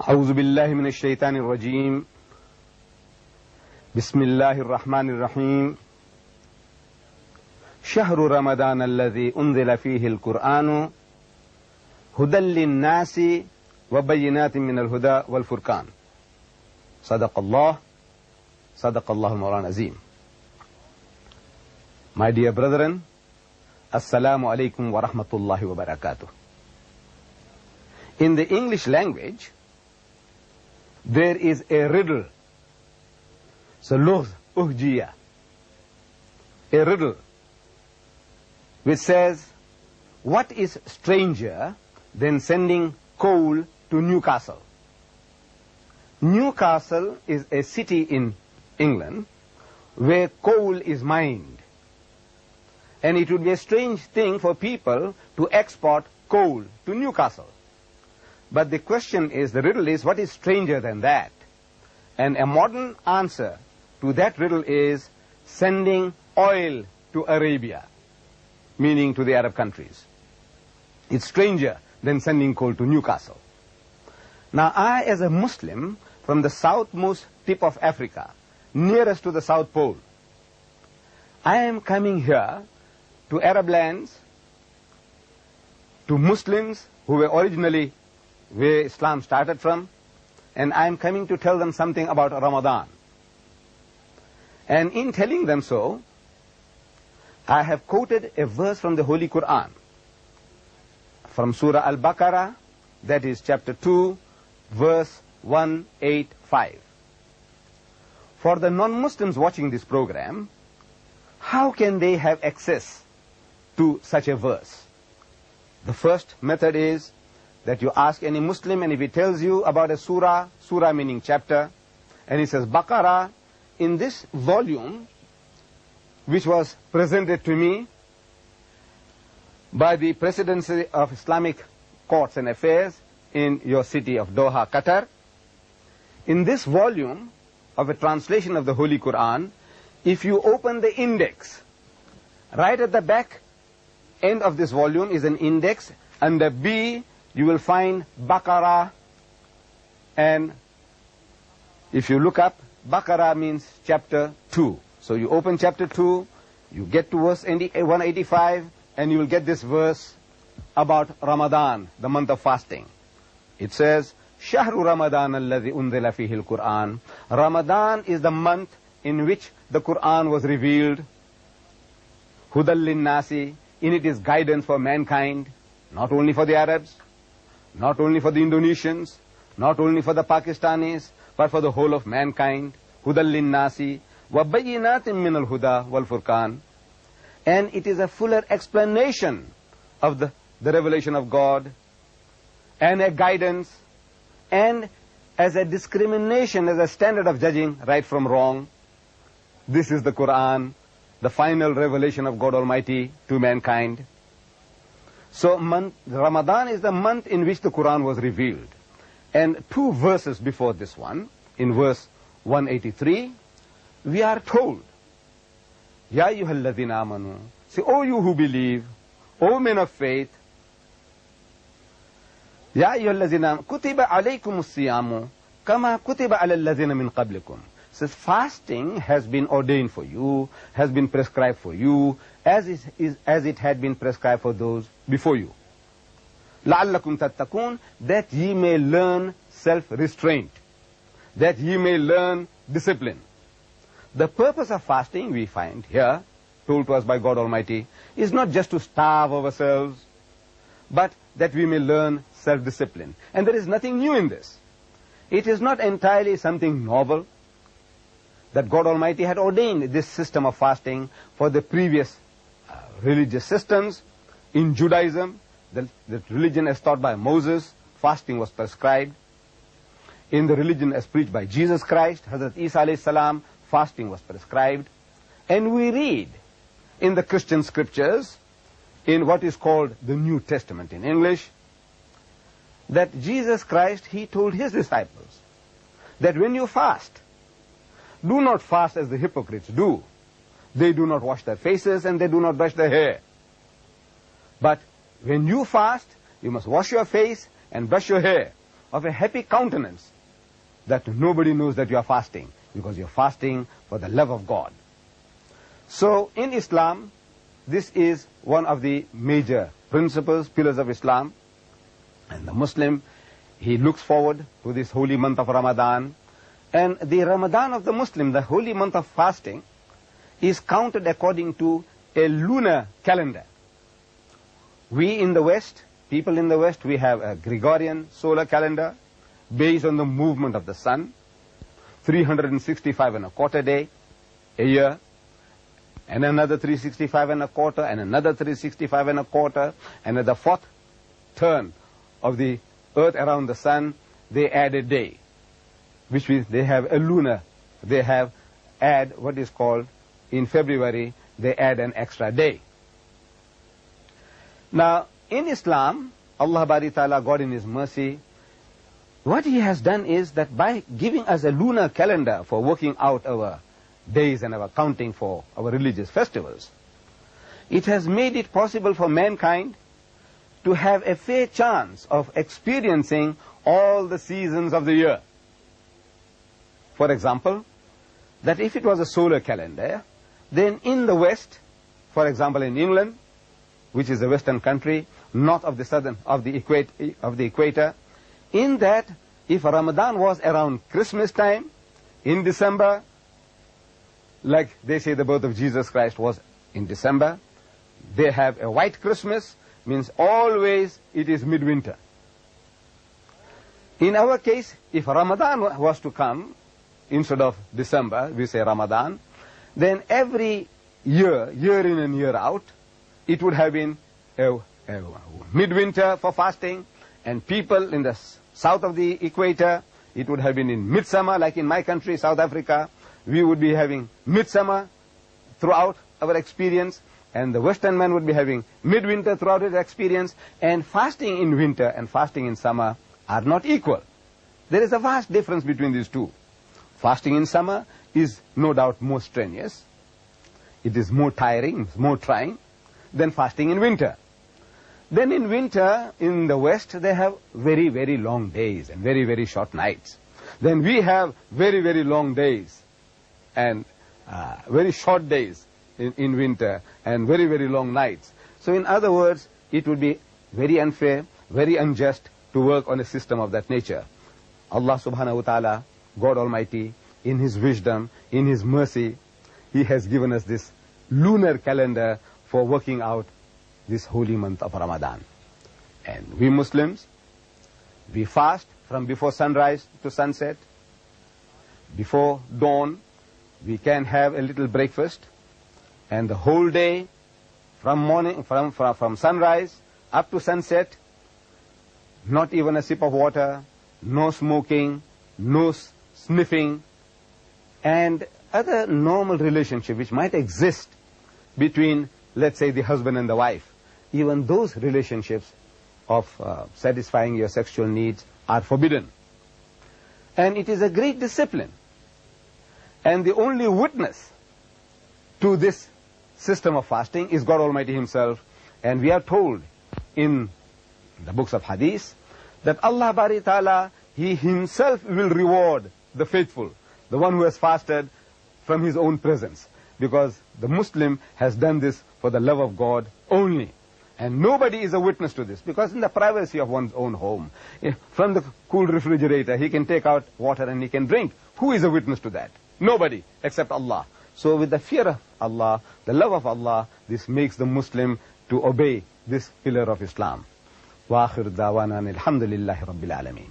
أعوذ بالله من الشيطان الرجيم بسم الله الرحمن الرحيم شهر رمضان الذي أنزل فيه القرآن هدى للناس وبينات من الهدى والفرقان صدق الله المولى العظيم. My dear brethren, Assalamu alaikum wa rahmatullahi wa barakatuh. In the English language, there is a riddle. So, lugh uhjiya, a riddle which says, what is stranger than sending coal to Newcastle? Newcastle is a city in England where coal is mined. And it would be a strange thing for people to export coal to Newcastle. But the question is, the riddle is, what is stranger than that? And a modern answer to that riddle is sending oil to Arabia, meaning to the Arab countries. It's stranger than sending coal to Newcastle. Now, I, as a Muslim from the southmost tip of Africa, nearest to the South Pole, I am coming here to Arab lands, to Muslims who were originally where Islam started from, and I am coming to tell them something about Ramadan. And in telling them so, I have quoted a verse from the Holy Quran, from Surah Al-Baqarah, that is chapter 2, verse 185. For the non-Muslims watching this program, how can they have access to such a verse? The first method is that you ask any Muslim, and if he tells you about a surah meaning chapter, and he says, Baqarah, in this volume, which was presented to me by the Presidency of Islamic Courts and Affairs in your city of Doha, Qatar, in this volume of a translation of the Holy Quran, if you open the index, right at the back end of this volume is an index, under B, you will find Baqarah, and if you look up, Baqarah means chapter 2. So you open chapter 2, you get to verse 185, and you will get this verse about Ramadan, the month of fasting. It says, Shahru Ramadan alladhi unzila fihi al-Quran. Ramadan is the month in which the Quran was revealed. Hudal lin-nasi, in it is guidance for mankind, not only for the Arabs, not only for the Indonesians, not only for the Pakistanis, but for the whole of mankind. Hudal lin-nasi wa bayyinatin min al-huda wal furqan. And it is a fuller explanation of the revelation of God, and a guidance, and as a discrimination, as a standard of judging right from wrong. This is the Quran, the final revelation of God Almighty to mankind. So Ramadan is the month in which the Quran was revealed. And two verses before this one, in verse 183, we are told, Ya ayyuhalladhina amanu, say, O you who believe, O men of faith, Ya ayyuhalladhina kutiba alaykumus siyamu kama kutiba ala alladhina min qablikum. Says, fasting has been ordained for you, has been prescribed for you, as it had been prescribed for those before you. لَعَلَّكُمْ تَتَّقُونَ, that ye may learn self-restraint, that ye may learn discipline. The purpose of fasting, we find here, told to us by God Almighty, is not just to starve ourselves, but that we may learn self-discipline. And there is nothing new in this. It is not entirely something novel, that God Almighty had ordained this system of fasting for the previous religious systems. In Judaism, the religion as taught by Moses, fasting was prescribed. In the religion as preached by Jesus Christ, Hazrat Isa alayhi salam, fasting was prescribed. And we read in the Christian scriptures, in what is called the New Testament in English, that Jesus Christ, he told his disciples that when you fast, do not fast as the hypocrites do. They do not wash their faces and they do not brush their hair. But when you fast, you must wash your face and brush your hair. of a happy countenance, that nobody knows that you are fasting, because you are fasting for the love of God. So in Islam, this is one of the major principles, pillars of Islam. And the Muslim, he looks forward to this holy month of Ramadan. And the Ramadan of the Muslim, the holy month of fasting, is counted according to a lunar calendar. We in the West, people in the West, we have a Gregorian solar calendar based on the movement of the sun, 365 and a quarter day a year, and another 365 and a quarter, and another 365 and a quarter, and at the fourth turn of the earth around the sun, they add a day, which means they have a lunar, they have add what is called, in February, they add an extra day. Now, in Islam, Allah Bari Ta'ala, God in His mercy, what He has done is that by giving us a lunar calendar for working out our days and our counting for our religious festivals, it has made it possible for mankind to have a fair chance of experiencing all the seasons of the year. For example, that if it was a solar calendar, then in the West, for example in England, which is a Western country, north of the southern of the equator, in that if Ramadan was around Christmas time, in December, like they say the birth of Jesus Christ was in December, they have a white Christmas, means always it is midwinter. In our case, if Ramadan was to come, instead of December, we say Ramadan, then every year, year in and year out, it would have been a midwinter for fasting, and people in the south of the equator, it would have been in midsummer, like in my country, South Africa, we would be having midsummer throughout our experience, and the Western man would be having midwinter throughout his experience, and fasting in winter and fasting in summer are not equal. There is a vast difference between these two. Fasting in summer is no doubt more strenuous. It is more tiring, more trying than fasting in winter. Then in winter, in the West, they have very, very long days and very, very short nights. Then we have very, very long days and very short days in winter and very, very long nights. So in other words, it would be very unfair, very unjust to work on a system of that nature. Allah subhanahu wa ta'ala, God Almighty, in His wisdom, in His mercy, He has given us this lunar calendar for working out this holy month of Ramadan. And we Muslims, we fast from before sunrise to sunset. Before dawn, we can have a little breakfast, and the whole day, from morning, from sunrise up to sunset, not even a sip of water, no smoking, no sniffing, and other normal relationship which might exist between, let's say, the husband and the wife. Even those relationships of satisfying your sexual needs are forbidden. And it is a great discipline. And the only witness to this system of fasting is God Almighty Himself. And we are told in the books of Hadith that Allah Bari Ta'ala, He Himself will reward the faithful, the one who has fasted from his own presence. Because the Muslim has done this for the love of God only. And nobody is a witness to this, because in the privacy of one's own home, from the cool refrigerator, he can take out water and he can drink. Who is a witness to that? Nobody, except Allah. So with the fear of Allah, the love of Allah, this makes the Muslim to obey this pillar of Islam. وآخر دعوانا الحمد لله رب العالمين.